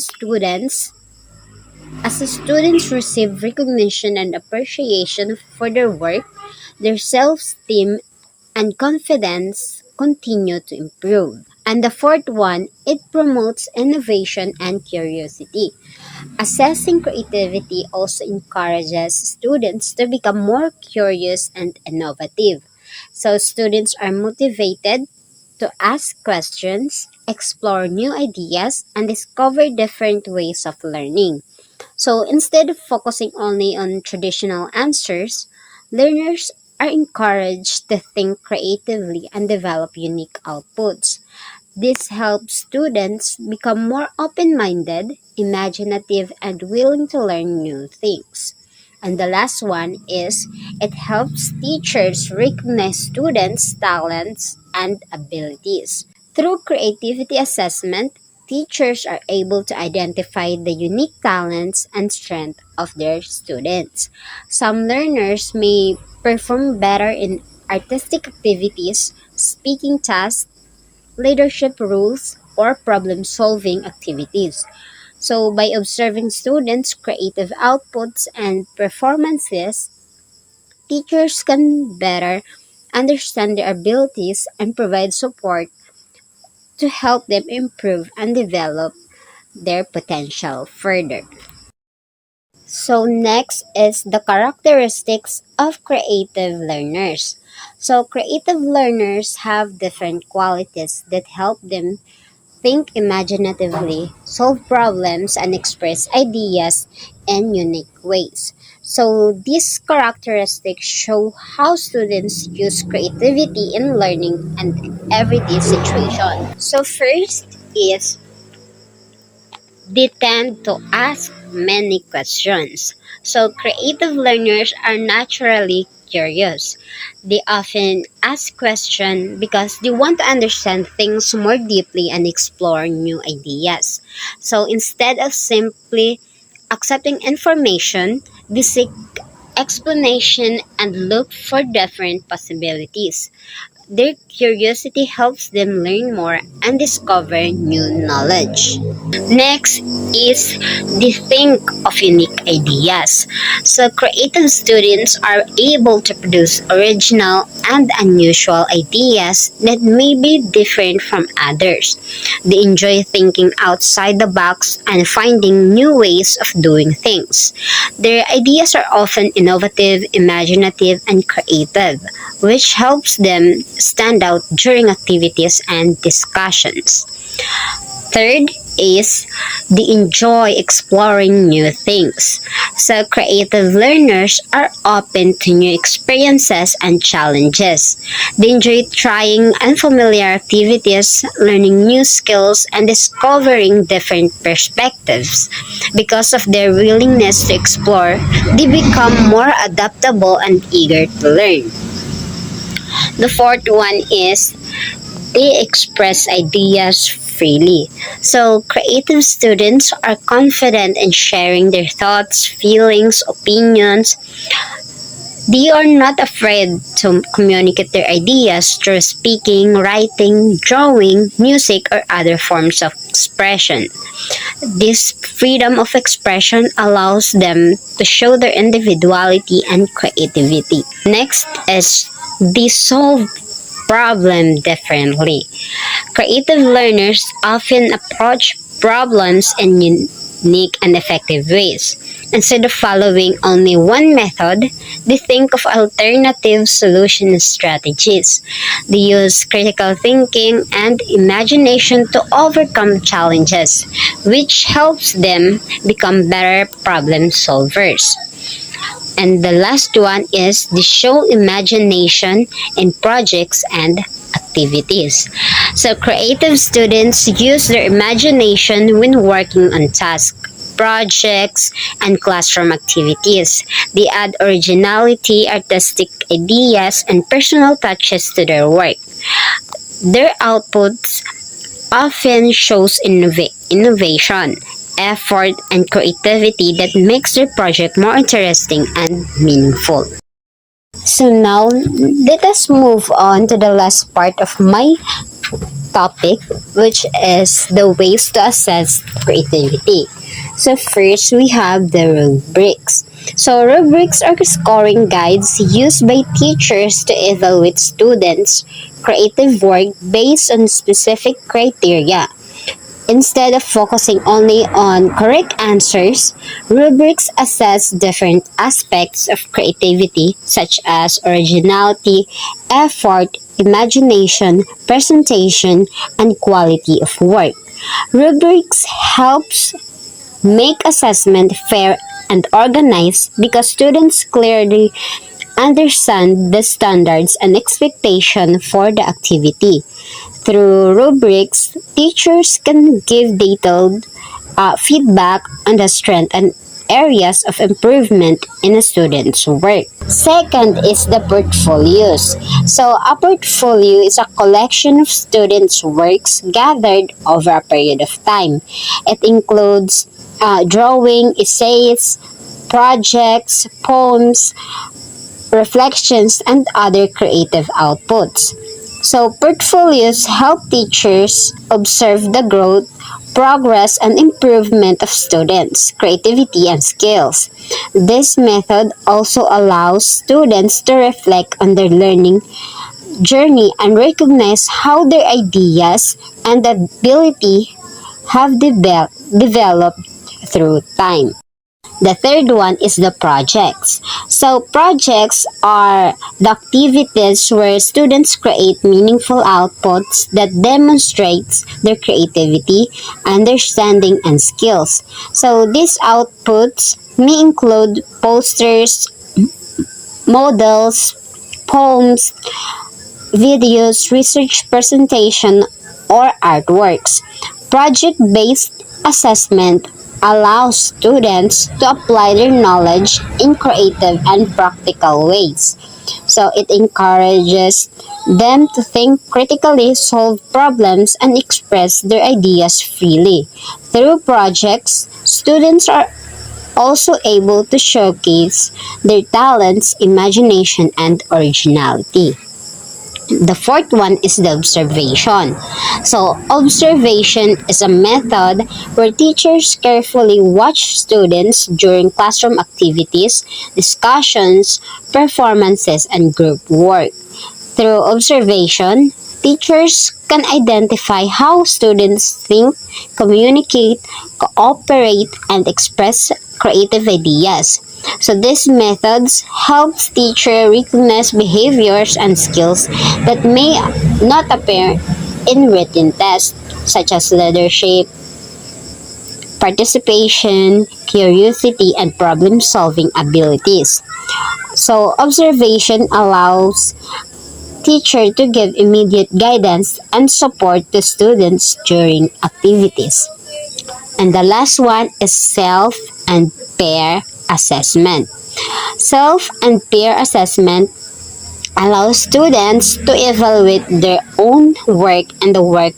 students receive recognition and appreciation for their work, their self-esteem and confidence continue to improve. And the fourth one, it promotes innovation and curiosity. Assessing creativity also encourages students to become more curious and innovative. So students are motivated to ask questions, explore new ideas, and discover different ways of learning. So instead of focusing only on traditional answers, learners are encouraged to think creatively and develop unique outputs. This helps students become more open minded, imaginative, and willing to learn new things. And the last one is it helps teachers recognize students' talents and abilities. Through creativity assessment, teachers are able to identify the unique talents and strengths of their students. Some learners may perform better in artistic activities, speaking tasks, leadership roles, or problem solving activities. So, by observing students' creative outputs and performances, teachers can better understand their abilities and provide support to help them improve and develop their potential further. So, next is the characteristics of creative learners. So, creative learners have different qualities that help them think imaginatively, solve problems, and express ideas in unique ways. So, these characteristics show how students use creativity in learning and everyday situation. So, first is they tend to ask many questions. So, creative learners are naturally curious. They often ask questions because they want to understand things more deeply and explore new ideas. So, instead of simply accepting information, they seek explanation and look for different possibilities. Their curiosity helps them learn more and discover new knowledge. Next is the think of unique ideas. So creative students are able to produce original and unusual ideas that may be different from others. They enjoy thinking outside the box and finding new ways of doing things. Their ideas are often innovative, imaginative, and creative, which helps them stand out during activities and discussions. Third is they enjoy exploring new things. So creative learners are open to new experiences and challenges. They enjoy trying unfamiliar activities, learning new skills, and discovering different perspectives. Because of their willingness to explore, they become more adaptable and eager to learn. The fourth one is they express ideas freely. So, creative students are confident in sharing their thoughts, feelings, opinions. They are not afraid to communicate their ideas through speaking, writing, drawing, music, or other forms of expression. This freedom of expression allows them to show their individuality and creativity. Next is they solve problem differently. Creative learners often approach problems in unique and effective ways. Instead of following only one method, they think of alternative solution strategies. They use critical thinking and imagination to overcome challenges, which helps them become better problem solvers. And the last one is they show imagination in projects and activities. So creative students use their imagination when working on tasks, projects, and classroom activities. They add originality, artistic ideas, and personal touches to their work. Their outputs often shows innovation, effort, and creativity that makes their project more interesting and meaningful. So now, let us move on to the last part of my topic, which is the ways to assess creativity. So first, we have the rubrics. So rubrics are scoring guides used by teachers to evaluate students' creative work based on specific criteria. Instead of focusing only on correct answers, rubrics assess different aspects of creativity such as originality, effort, imagination, presentation, and quality of work. Rubrics helps make assessment fair and organized because students clearly understand the standards and expectation for the activity. Through rubrics, teachers can give detailed feedback on the strength and areas of improvement in a student's work. Second is the portfolios. So a portfolio is a collection of students' works gathered over a period of time. It includes drawing, essays, projects, poems, reflections, and other creative outputs. So portfolios help teachers observe the growth, progress, and improvement of students' creativity and skills. This method also allows students to reflect on their learning journey and recognize how their ideas and ability have developed through time. The third one is the projects. So projects are the activities where students create meaningful outputs that demonstrates their creativity, understanding, and skills. So these outputs may include posters, models, poems, videos, research presentation, or artworks. Project-based assessment allows students to apply their knowledge in creative and practical ways. So it encourages them to think critically, solve problems, and express their ideas freely. Through projects, students are also able to showcase their talents, imagination, and originality. The fourth one is the observation. So, observation is a method where teachers carefully watch students during classroom activities, discussions, performances, and group work. Through observation, teachers can identify how students think, communicate, cooperate, and express creative ideas. So these methods helps teacher recognize behaviors and skills that may not appear in written tests, such as leadership, participation, curiosity, and problem-solving abilities. So observation allows teacher to give immediate guidance and support to students during activities. And the last one is self and peer assessment. Self and peer assessment allows students to evaluate their own work and the work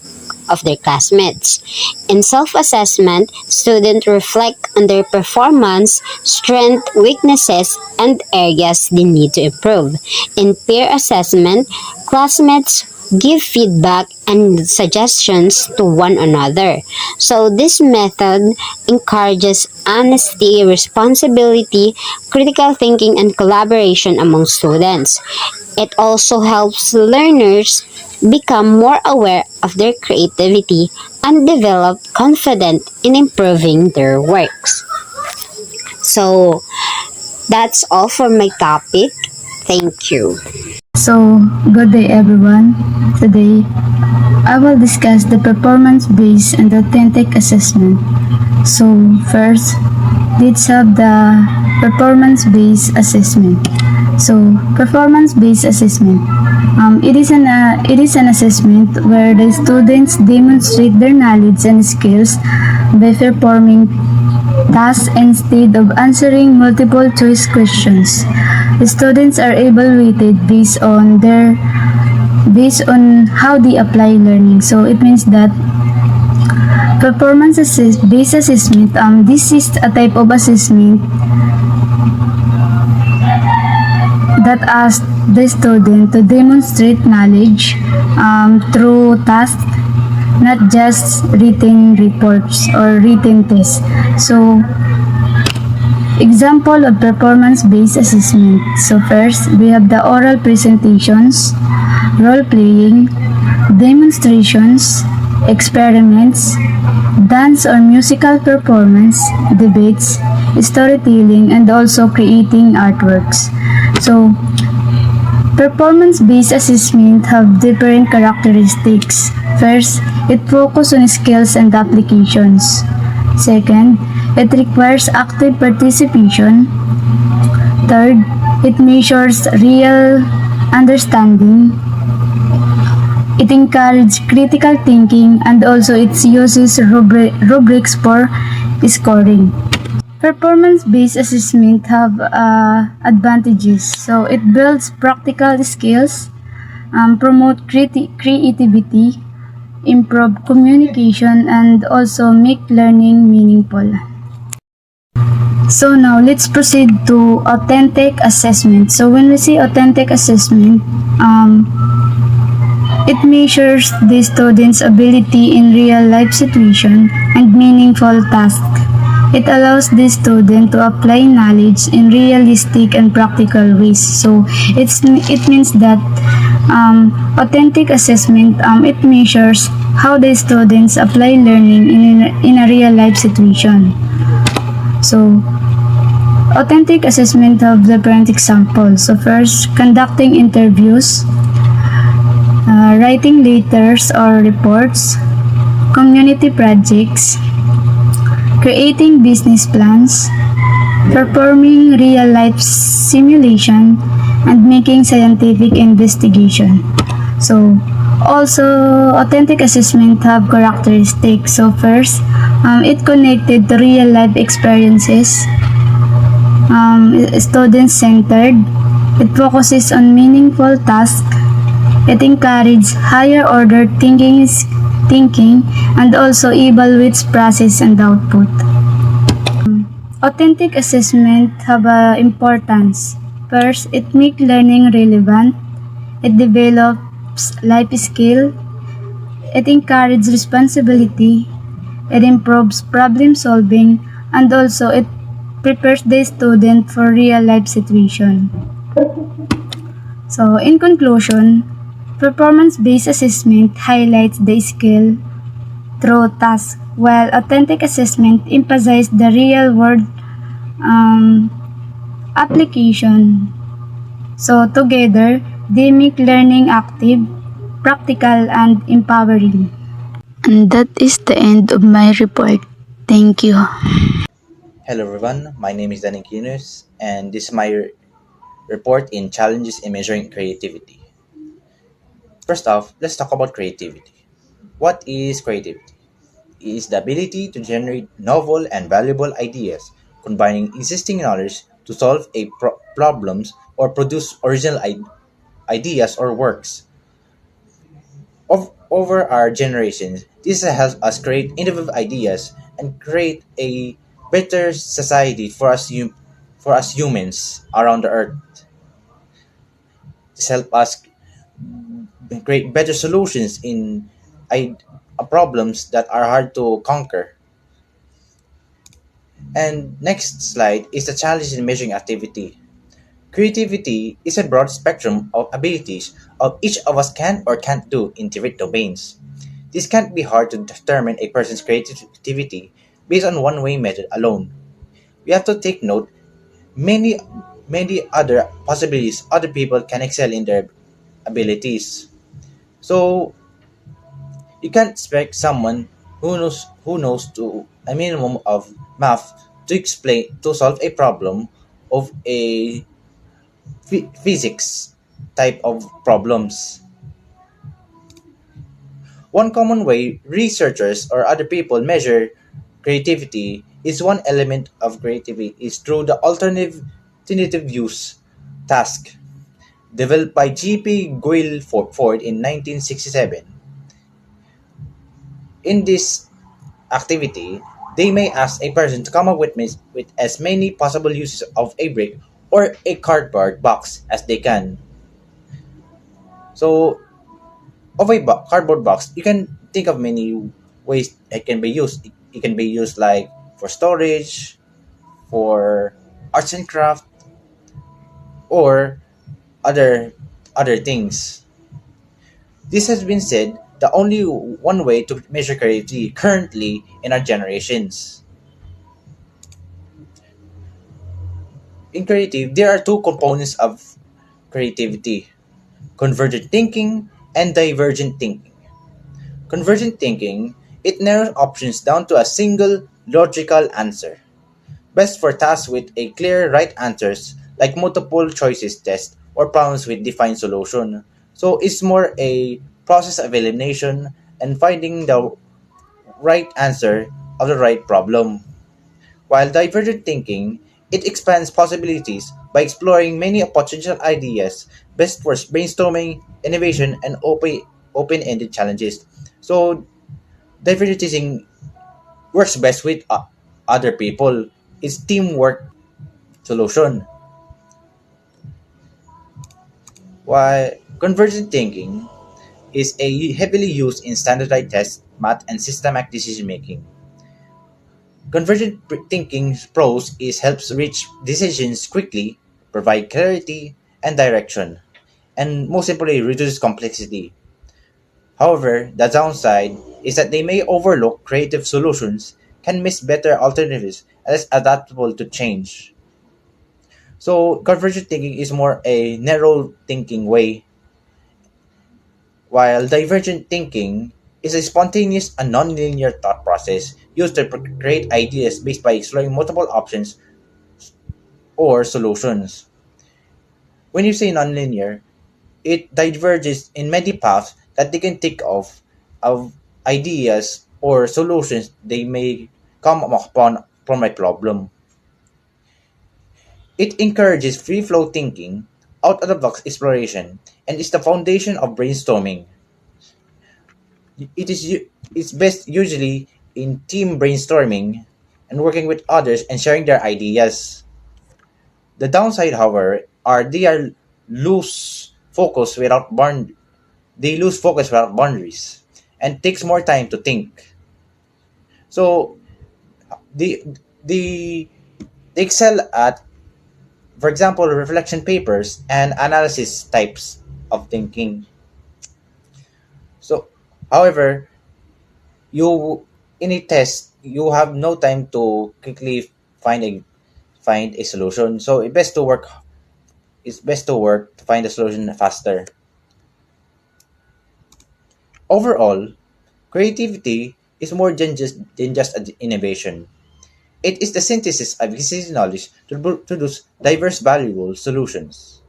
of their classmates. In self-assessment, students reflect on their performance, strengths, weaknesses, and areas they need to improve. In peer assessment, classmates give feedback and suggestions to one another. So this method encourages honesty, responsibility, critical thinking, and collaboration among students. It also helps learners become more aware of their creativity and develop confidence in improving their works. So that's all for my topic. Thank you. So, good day everyone. Today, I will discuss the performance-based and authentic assessment. So, first, let's have the performance-based assessment. So, performance-based assessment. It is an assessment where the students demonstrate their knowledge and skills by performing tasks instead of answering multiple choice questions. The students are evaluated based on how they apply learning. So it means that based assessment, this is a type of assessment that asks the student to demonstrate knowledge through tasks, not just written reports or written tests. So, example of performance-based assessment. So first, we have the oral presentations, role-playing, demonstrations, experiments, dance or musical performance, debates, storytelling, and also creating artworks. So, performance-based assessment have different characteristics. First, it focuses on skills and applications. Second, it requires active participation. Third, it measures real understanding. It encourages critical thinking and also it uses rubrics for scoring. Performance-based assessment have advantages. So it builds practical skills, promote creativity, improve communication, and also make learning meaningful. So now let's proceed to authentic assessment. So when we say authentic assessment, it measures the student's ability in real life situation and meaningful tasks. It allows the student to apply knowledge in realistic and practical ways. So it means that authentic assessment, it measures how the students apply learning in a real life situation. So authentic assessment have different examples. So first, conducting interviews, writing letters or reports, community projects, creating business plans, performing real-life simulation, and making scientific investigation. So, also, authentic assessment have characteristics. So first, it connected to real-life experiences, student-centered, it focuses on meaningful tasks, it encourages higher order thinking and also evaluates process and output. Authentic assessment have importance. First, it makes learning relevant. It develops life skill. It encourages responsibility. It improves problem solving and also it prepares the student for real life situation. So, in conclusion, performance-based assessment highlights the skill through tasks, while authentic assessment emphasizes the real-world application. So together, they make learning active, practical, and empowering. And that is the end of my report. Thank you. Hello everyone, my name is Danny Quinus and this is my report in challenges in measuring creativity. First off, let's talk about creativity. What is creativity? It is the ability to generate novel and valuable ideas, combining existing knowledge to solve problems or produce original ideas or works. Over our generations, this has helped us create innovative ideas and create a better society for us humans around the earth. This help us create better solutions in problems that are hard to conquer. And next slide is the challenge in measuring activity. Creativity is a broad spectrum of abilities of each of us can or can't do in different domains. This can't be hard to determine a person's creativity based on one way method alone. we have to take note many many other possibilities other people can excel in their abilities. So you can't expect someone who knows to a minimum of math to solve a problem of a physics type of problems. One common way researchers or other people measure creativity is one element of creativity is through the alternative use task developed by G.P. Guilford in 1967. In this activity, they may ask a person to come up with as many possible uses of a brick or a cardboard box as they can. So, of a cardboard box, you can think of many ways it can be used. It can be used like for storage, for arts and craft, or other other things. This has been said the only one way to measure creativity currently in our generations. In creative, there are two components of creativity: convergent thinking and divergent thinking. Convergent thinking, it narrows options down to a single logical answer, best for tasks with a clear right answers like multiple choices test or problems with defined solution. So it's more a process of elimination and finding the right answer of the right problem. While divergent thinking, it expands possibilities by exploring many potential ideas, best for brainstorming, innovation, and open-ended challenges. So divergent thinking works best with other people. It's teamwork solution. While convergent thinking is a heavily used in standardized tests, math, and systematic decision making. Convergent thinking's pros is helps reach decisions quickly, provide clarity and direction, and most importantly, reduce complexity. However, the downside is that they may overlook creative solutions, can miss better alternatives, and is adaptable to change. So, convergent thinking is more a narrow thinking way, while divergent thinking is a spontaneous and nonlinear thought process used to create ideas based by exploring multiple options or solutions. When you say nonlinear, it diverges in many paths that they can think of ideas or solutions they may come upon from a problem. It encourages free flow thinking, out of the box exploration, and is the foundation of brainstorming. It's best usually in team brainstorming and working with others and sharing their ideas. The downside, however, are they are lose focus without bound they lose focus without boundaries and takes more time to think. So the the they excel at, for example, reflection papers and analysis types of thinking. So, however, you in a test you have no time to quickly find a find a solution. So it's best to work to find a solution faster. Overall, creativity is more than just an innovation. It is the synthesis of existing knowledge to produce diverse, valuable solutions.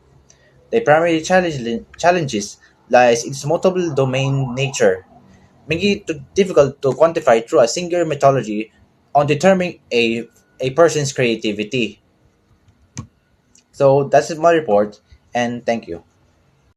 The primary challenges lies in its multiple domain nature, making it difficult to quantify through a single methodology on determining a person's creativity. So that's my report, and thank you.